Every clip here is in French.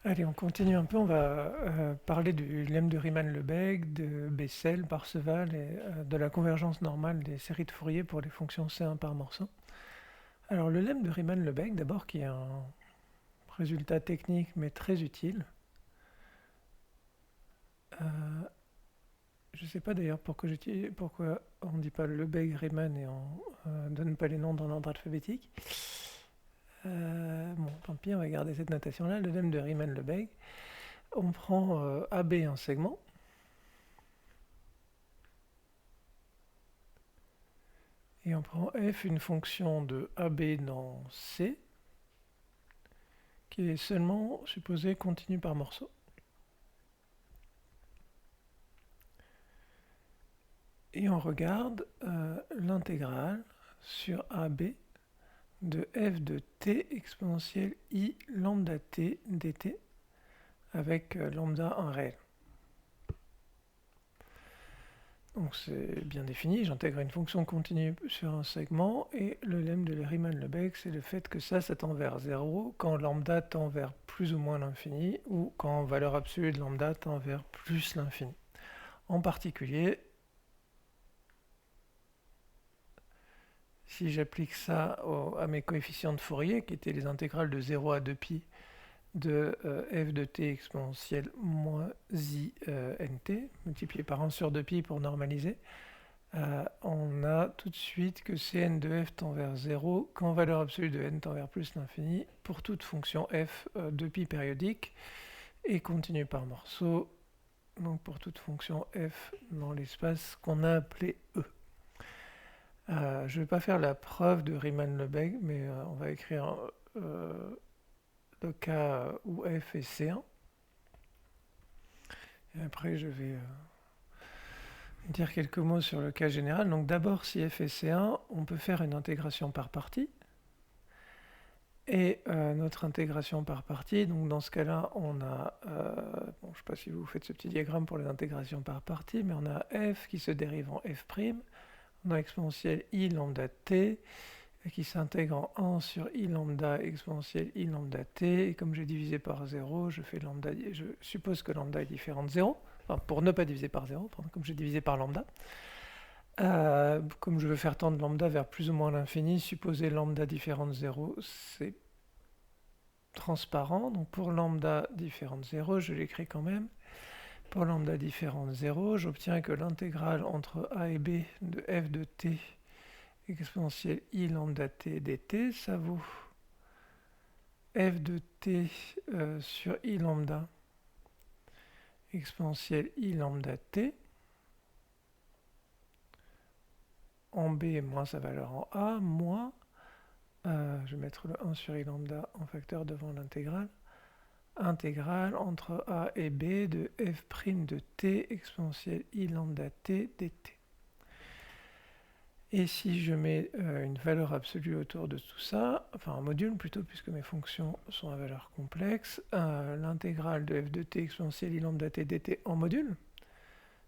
Allez, on continue un peu, on va parler du lemme de Riemann-Lebesgue, de Bessel, Parseval et de la convergence normale des séries de Fourier pour les fonctions C1 par morceau. Alors le lemme de Riemann-Lebesgue, d'abord, qui est un résultat technique mais très utile. Je ne sais pas d'ailleurs pourquoi on ne dit pas Lebesgue-Riemann et on ne donne pas les noms dans l'ordre alphabétique. Bon, tant pis, on va garder cette notation-là. Le lemme de Riemann-Lebesgue, on prend AB en segment. Et on prend f une fonction de AB dans C, qui est seulement supposée continue par morceau. Et on regarde l'intégrale sur AB de f de t exponentielle i lambda t dt avec lambda en réel. Donc c'est bien défini, j'intègre une fonction continue sur un segment, et le lemme de Riemann-Lebesgue, c'est le fait que ça tend vers 0 quand lambda tend vers plus ou moins l'infini, ou quand valeur absolue de lambda tend vers plus l'infini. En particulier, si j'applique ça à mes coefficients de Fourier, qui étaient les intégrales de 0 à 2π de f de t exponentielle moins i nt, multiplié par 1 sur 2π pour normaliser, on a tout de suite que Cn de f tend vers 0 quand valeur absolue de n tend vers plus l'infini pour toute fonction f de pi périodique et continue par morceau, donc pour toute fonction f dans l'espace qu'on a appelé E. Je ne vais pas faire la preuve de Riemann-Lebesgue, mais on va écrire le cas où f est C1. Et après, je vais dire quelques mots sur le cas général. Donc d'abord, si f est C1, on peut faire une intégration par partie. Et notre intégration par partie, donc dans ce cas-là, on a, bon, je ne sais pas si vous faites ce petit diagramme pour les intégrations par partie, mais on a f qui se dérive en f', on a exponentielle i lambda t, qui s'intègre en 1 sur i lambda exponentielle i lambda t, et comme j'ai divisé par 0, je suppose que lambda est différent de 0, enfin pour ne pas diviser par 0, comme j'ai divisé par lambda. Comme je veux faire tendre lambda vers plus ou moins l'infini, supposer lambda différent de 0, c'est transparent. Donc pour lambda différent de 0, je l'écris quand même. Pour lambda différent de 0, j'obtiens que l'intégrale entre a et b de f de t exponentielle i lambda t dt, ça vaut f de t sur i lambda exponentielle i lambda t en b moins sa valeur en a, moins, je vais mettre le 1 sur i lambda en facteur devant l'intégrale, intégrale entre a et b de f' de t exponentielle i lambda t dt. Et si je mets une valeur absolue autour de tout ça, enfin un module plutôt, puisque mes fonctions sont à valeur complexe, l'intégrale de f de t exponentielle i lambda t dt en module,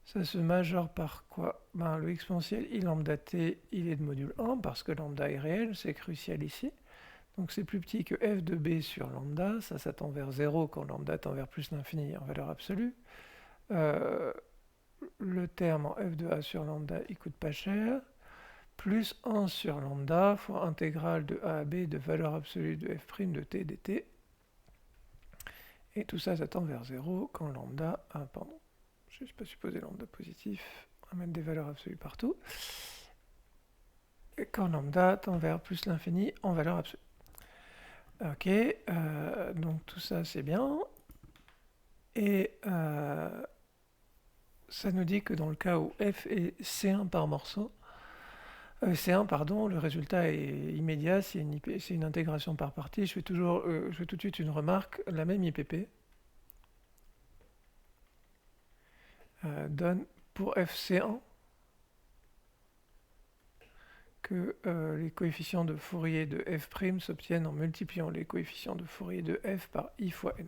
ça se majore par quoi? Ben, le exponentiel i lambda t, il est de module 1, parce que lambda est réel, c'est crucial ici. Donc c'est plus petit que f de b sur lambda, ça tend vers 0 quand lambda tend vers plus l'infini en valeur absolue. Le terme en f de a sur lambda, il coûte pas cher, plus 1 sur lambda fois intégrale de a à b de valeur absolue de f' de t dt. Et tout ça, ça tend vers 0 quand lambda, pardon, je ne suis pas supposé lambda positif, on va mettre des valeurs absolues partout. Et quand lambda tend vers plus l'infini en valeur absolue. Ok, donc tout ça c'est bien. Et ça nous dit que dans le cas où f est C1 par morceau, C1, pardon, le résultat est immédiat, c'est une intégration par partie. Je fais tout de suite une remarque, la même IPP donne pour fC1 que les coefficients de Fourier de f' s'obtiennent en multipliant les coefficients de Fourier de f par i fois n.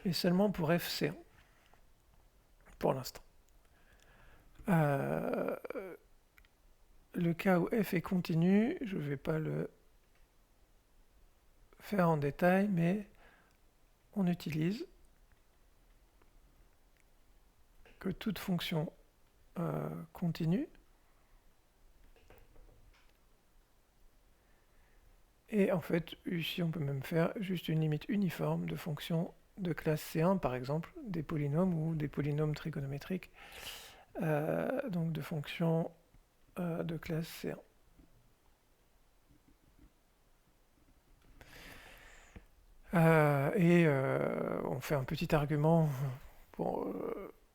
Et seulement pour fC1, pour l'instant. Le cas où f est continu, je ne vais pas le faire en détail, mais on utilise que toute fonction continue et en fait ici on peut même faire juste une limite uniforme de fonctions de classe C1 par exemple, des polynômes ou des polynômes trigonométriques, donc de fonctions de classe C1. On fait un petit argument pour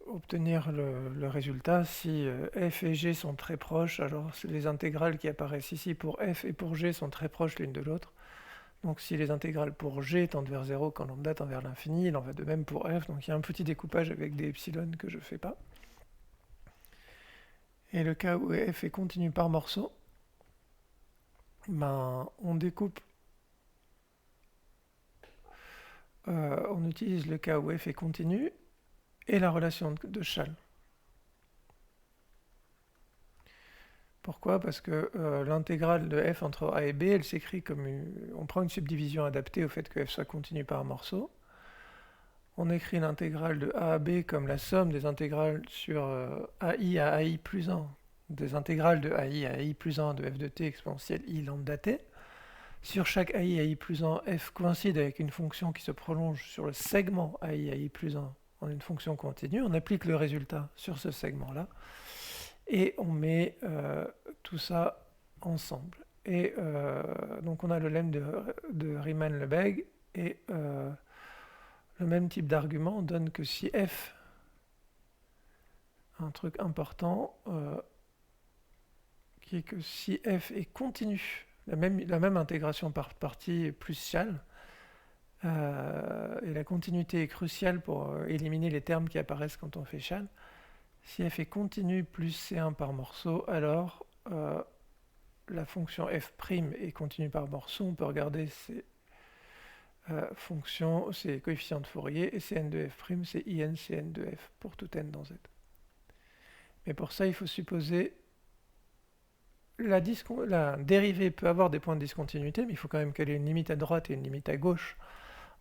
obtenir le résultat. Si f et g sont très proches, alors les intégrales qui apparaissent ici pour f et pour g sont très proches l'une de l'autre. Donc si les intégrales pour g tendent vers 0 quand lambda tend vers l'infini, il en va de même pour f. Donc il y a un petit découpage avec des epsilon que je ne fais pas. Et le cas où f est continu par morceaux, ben, on découpe. On utilise le cas où f est continu et la relation de Schall. Pourquoi? Parce que l'intégrale de f entre a et b, elle s'écrit comme on prend une subdivision adaptée au fait que f soit continu par morceau. On écrit l'intégrale de a à b comme la somme des intégrales sur ai à ai plus 1, des intégrales de ai à ai plus 1 de f de t exponentielle i lambda t. Sur chaque ai à i plus 1, f coïncide avec une fonction qui se prolonge sur le segment ai à i plus 1 en une fonction continue. On applique le résultat sur ce segment-là et on met tout ça ensemble. Et donc on a le lemme de Riemann-Lebesgue et le même type d'argument donne que si f, un truc important, qui est que si f est continu, la même intégration par partie plus Schall, et la continuité est cruciale pour éliminer les termes qui apparaissent quand on fait Schall. Si f est continu plus C1 par morceau, alors la fonction f' est continue par morceau. On peut regarder ces fonctions, ces coefficients de Fourier, et Cn de f', c'est in Cn de f pour tout n dans Z. Mais pour ça, il faut supposer la dérivée peut avoir des points de discontinuité, mais il faut quand même qu'elle ait une limite à droite et une limite à gauche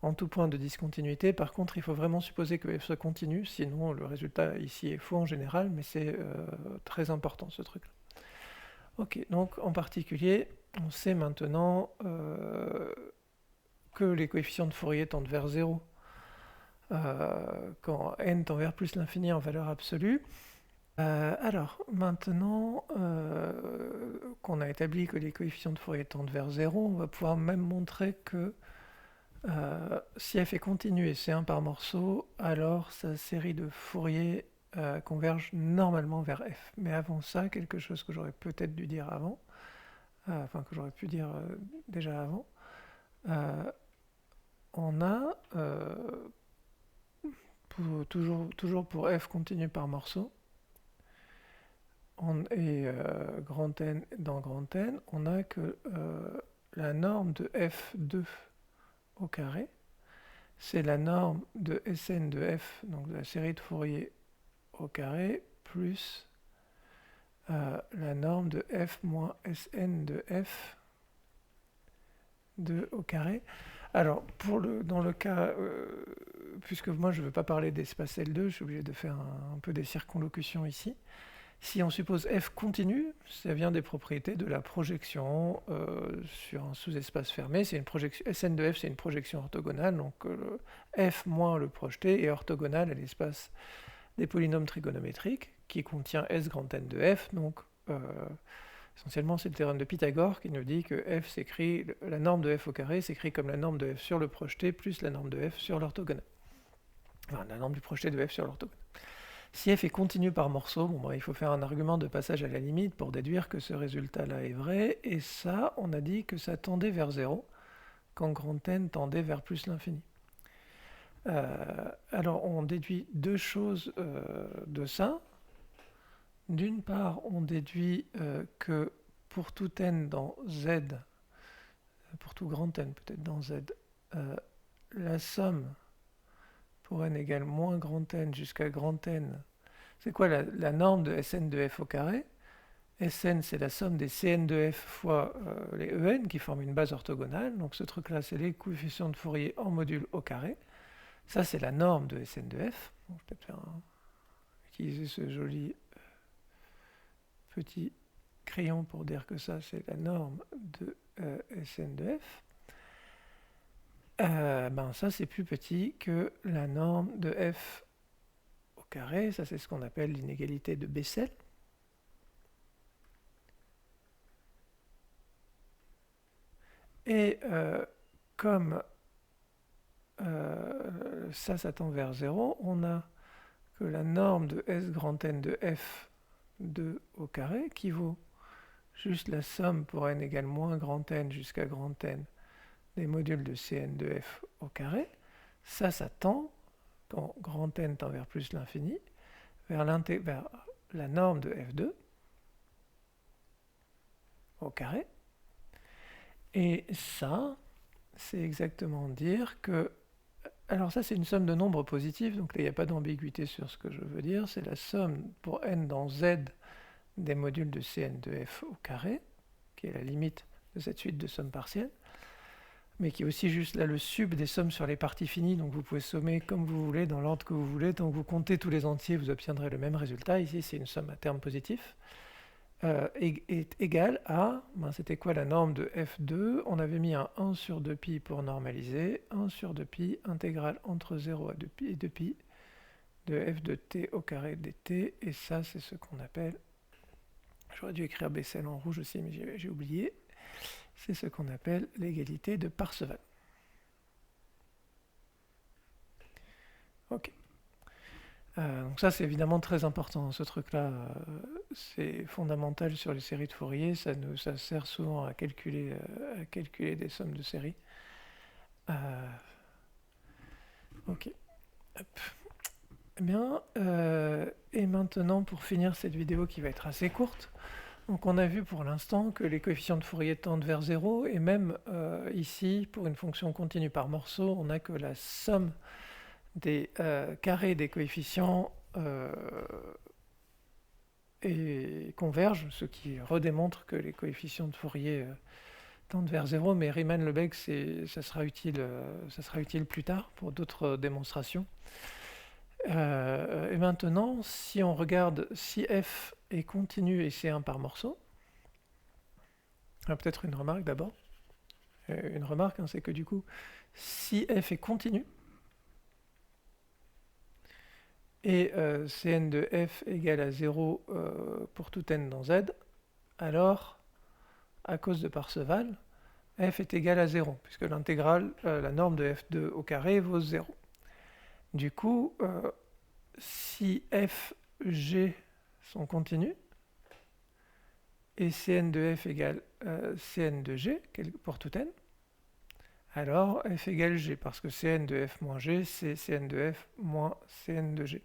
en tout point de discontinuité. Par contre, il faut vraiment supposer que f soit continu, sinon le résultat ici est faux en général, mais c'est très important ce truc-là. Ok, donc en particulier, on sait maintenant que les coefficients de Fourier tendent vers 0 quand n tend vers plus l'infini en valeur absolue. Alors, maintenant qu'on a établi que les coefficients de Fourier tendent vers 0, on va pouvoir même montrer que si f est continu et C1 par morceau, alors sa série de Fourier converge normalement vers f. Mais avant ça, quelque chose que j'aurais peut-être dû dire avant, enfin que j'aurais pu dire déjà avant, on a, toujours pour f continu par morceau, et grand N dans grand N, on a que la norme de f2 au carré, c'est la norme de Sn de f, donc de la série de Fourier au carré, plus la norme de f moins Sn de f 2 au carré. Alors, dans le cas, puisque moi je ne veux pas parler d'espace L2, je suis obligé de faire un peu des circonlocutions ici. Si on suppose f continu, ça vient des propriétés de la projection sur un sous-espace fermé. C'est une projection, Sn de f, c'est une projection orthogonale, donc f moins le projeté est orthogonal à l'espace des polynômes trigonométriques qui contient S grand N de f. Donc essentiellement, c'est le théorème de Pythagore qui nous dit que f s'écrit, la norme de f au carré s'écrit comme la norme de f sur le projeté plus la norme de f sur l'orthogonal. Enfin, la norme du projeté de f sur l'orthogonal. Si f est continu par morceau, il faut faire un argument de passage à la limite pour déduire que ce résultat-là est vrai, et ça, on a dit que ça tendait vers 0, quand grand N tendait vers plus l'infini. Alors, on déduit deux choses de ça. D'une part, on déduit que pour tout n dans Z, pour tout grand N peut-être dans Z, la somme pour n égale moins grand N jusqu'à grand N, c'est quoi la norme de Sn de f au carré? Sn, c'est la somme des Cn de f fois les En qui forment une base orthogonale. Donc ce truc-là, c'est les coefficients de Fourier en module au carré. Ça, c'est la norme de Sn de f. Bon, je vais peut-être utiliser ce joli petit crayon pour dire que ça, c'est la norme de Sn de f. Ben, ça, c'est plus petit que la norme de f au carré. Ça, c'est ce qu'on appelle l'inégalité de Bessel. Et comme ça tend vers 0, on a que la norme de S grand N de f2 au carré qui vaut juste la somme pour n égale moins grand N jusqu'à grand N des modules de Cn de f au carré. Ça tend, quand grand N tend vers plus l'infini, vers la norme de f2 au carré. Et ça, c'est exactement dire que... Alors ça, c'est une somme de nombres positifs, donc là, il n'y a pas d'ambiguïté sur ce que je veux dire. C'est la somme pour n dans z des modules de Cn de f au carré, qui est la limite de cette suite de sommes partielles, mais qui est aussi juste là le sub des sommes sur les parties finies, donc vous pouvez sommer comme vous voulez, dans l'ordre que vous voulez. Tant que vous comptez tous les entiers, vous obtiendrez le même résultat. Ici, c'est une somme à terme positif. Est égal à, c'était quoi la norme de f2? On avait mis un 1 sur 2pi pour normaliser, 1 sur 2pi intégrale entre 0 à 2pi et 2pi de f de t au carré dt, et ça c'est ce qu'on appelle, j'aurais dû écrire Bessel en rouge aussi mais j'ai oublié, c'est ce qu'on appelle l'égalité de Parseval. Ok. Donc ça c'est évidemment très important, ce truc-là, c'est fondamental sur les séries de Fourier, ça sert souvent à calculer des sommes de séries. Ok. Hop. Eh bien, et maintenant pour finir cette vidéo qui va être assez courte, donc on a vu pour l'instant que les coefficients de Fourier tendent vers 0, et même ici, pour une fonction continue par morceau, on a que la somme des carrés des coefficients et convergent, ce qui redémontre que les coefficients de Fourier tendent vers 0, mais Riemann-Lebesgue, ça sera utile plus tard pour d'autres démonstrations. Et maintenant, si on regarde si f est continu et C1 par morceau, peut-être une remarque d'abord. Une remarque, c'est que du coup, si f est continu, et Cn de f égale à 0 pour tout n dans z, alors, à cause de Parseval, f est égal à 0, puisque l'intégrale, la norme de f2 au carré vaut 0. Du coup, si f, g sont continus, et Cn de f égale Cn de g pour tout n, alors f égale g, parce que Cn de f moins g, c'est Cn de f moins Cn de g.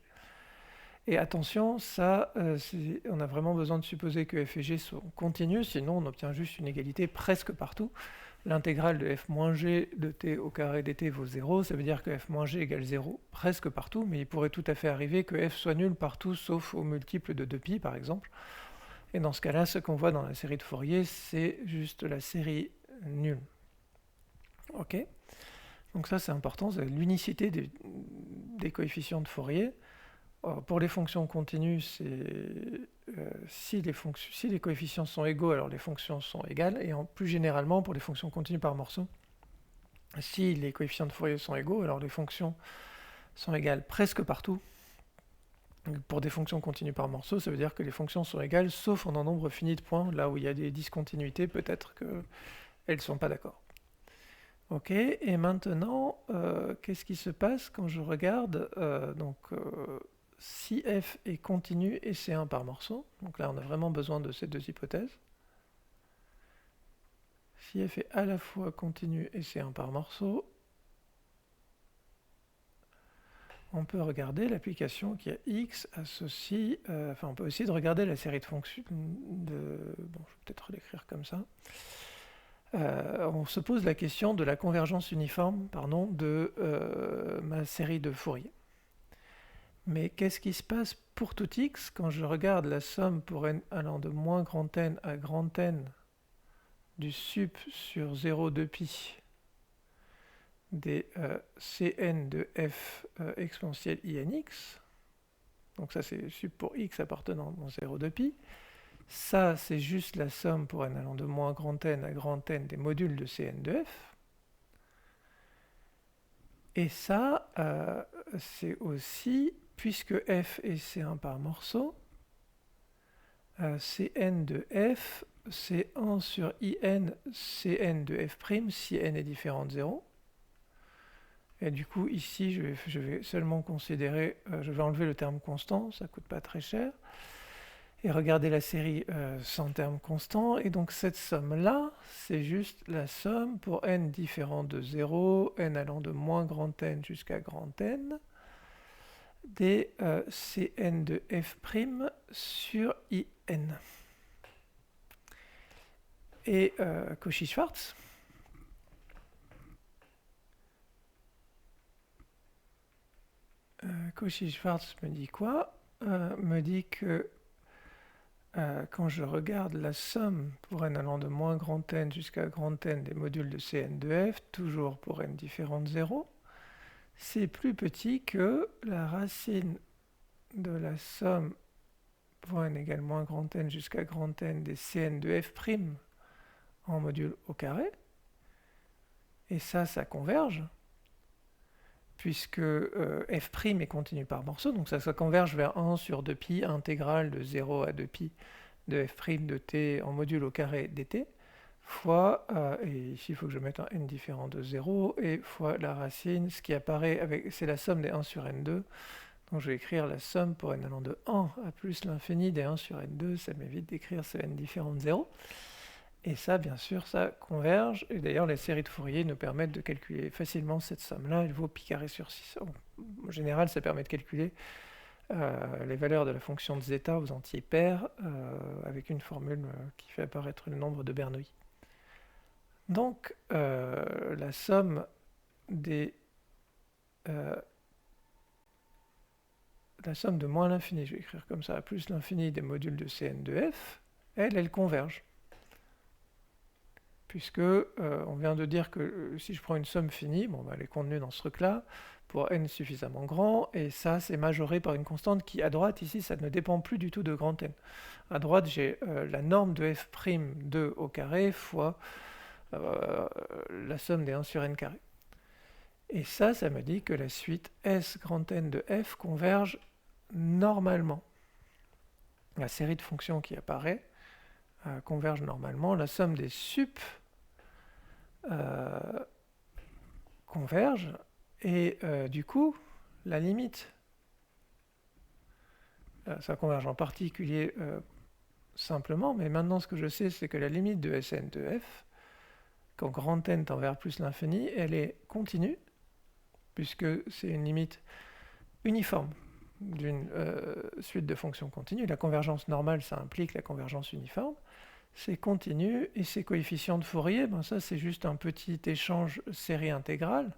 Et attention, ça, on a vraiment besoin de supposer que f et g sont continus, sinon on obtient juste une égalité presque partout. L'intégrale de f moins g de t au carré dt vaut 0, ça veut dire que f moins g égale 0 presque partout, mais il pourrait tout à fait arriver que f soit nul partout sauf au multiple de 2pi par exemple. Et dans ce cas-là, ce qu'on voit dans la série de Fourier, c'est juste la série nulle. Ok? Donc ça c'est important, c'est l'unicité des coefficients de Fourier. Pour les fonctions continues, si les coefficients sont égaux, alors les fonctions sont égales, et plus généralement pour les fonctions continues par morceau, si les coefficients de Fourier sont égaux, alors les fonctions sont égales presque partout. Pour des fonctions continues par morceau, ça veut dire que les fonctions sont égales, sauf en un nombre fini de points, là où il y a des discontinuités, peut-être qu'elles ne sont pas d'accord. Ok, et maintenant, qu'est-ce qui se passe quand je regarde si f est continu et C1 par morceau, donc là on a vraiment besoin de ces deux hypothèses. Si f est à la fois continu et C1 par morceau, on peut regarder l'application qui a x associe, on peut essayer de regarder la série de fonctions bon, je vais peut-être l'écrire comme ça. On se pose la question de la convergence uniforme, de ma série de Fourier. Mais qu'est-ce qui se passe pour tout x quand je regarde la somme pour n allant de moins grand n à grand n du sup sur 0,2pi des Cn de f exponentielle Inx. Donc ça c'est sup pour x appartenant dans 0 de pi. Ça c'est juste la somme pour n allant de moins grand n à grand n des modules de Cn de f. Et ça c'est aussi, puisque f est C1 par morceau, Cn de f c'est 1 sur In Cn de f' si n est différent de 0. Et du coup, ici, je vais seulement considérer, je vais enlever le terme constant, ça ne coûte pas très cher, et regarder la série sans terme constant. Et donc cette somme-là, c'est juste la somme pour n différent de 0, n allant de moins grand n jusqu'à grand n, des Cn de f' sur In. Et Cauchy-Schwarz, Cauchy-Schwarz me dit quoi? Me dit que quand je regarde la somme pour n allant de moins grand n jusqu'à grand n des modules de Cn de f, toujours pour n différent de 0, c'est plus petit que la racine de la somme pour n égale moins grand n jusqu'à grand n des Cn de f' en module au carré. Et ça converge, puisque f' est continu par morceau, donc ça converge vers 1 sur 2pi intégrale de 0 à 2pi de f' de t en module au carré dt, fois, et ici il faut que je mette un n différent de 0, et fois la racine, ce qui apparaît, c'est la somme des 1 sur n2, donc je vais écrire la somme pour n allant de 1 à plus l'infini des 1 sur n2, ça m'évite d'écrire ce n différent de 0. Et ça, bien sûr, ça converge. Et d'ailleurs, les séries de Fourier nous permettent de calculer facilement cette somme-là. Elle vaut pi carré sur 6. En général, ça permet de calculer les valeurs de la fonction de zeta aux entiers pairs avec une formule qui fait apparaître le nombre de Bernoulli. Donc, la somme des... la somme de moins l'infini, je vais écrire comme ça, plus l'infini des modules de Cn de f, elle converge. Puisque on vient de dire que si je prends une somme finie, bon, elle est contenue dans ce truc-là, pour n suffisamment grand, et ça c'est majoré par une constante qui, à droite, ici, ça ne dépend plus du tout de grand n. À droite, j'ai la norme de f'2 au carré fois la somme des 1 sur n carré. Et ça me dit que la suite S grand N de f converge normalement. La série de fonctions qui apparaît converge normalement. La somme des sup converge. Et du coup, la limite, ça converge en particulier simplement, mais maintenant ce que je sais, c'est que la limite de Sn de f, quand grand N tend vers plus l'infini, elle est continue, puisque c'est une limite uniforme d'une suite de fonctions continues. La convergence normale, ça implique la convergence uniforme. C'est continu, et ces coefficients de Fourier, ben ça c'est juste un petit échange série intégrale.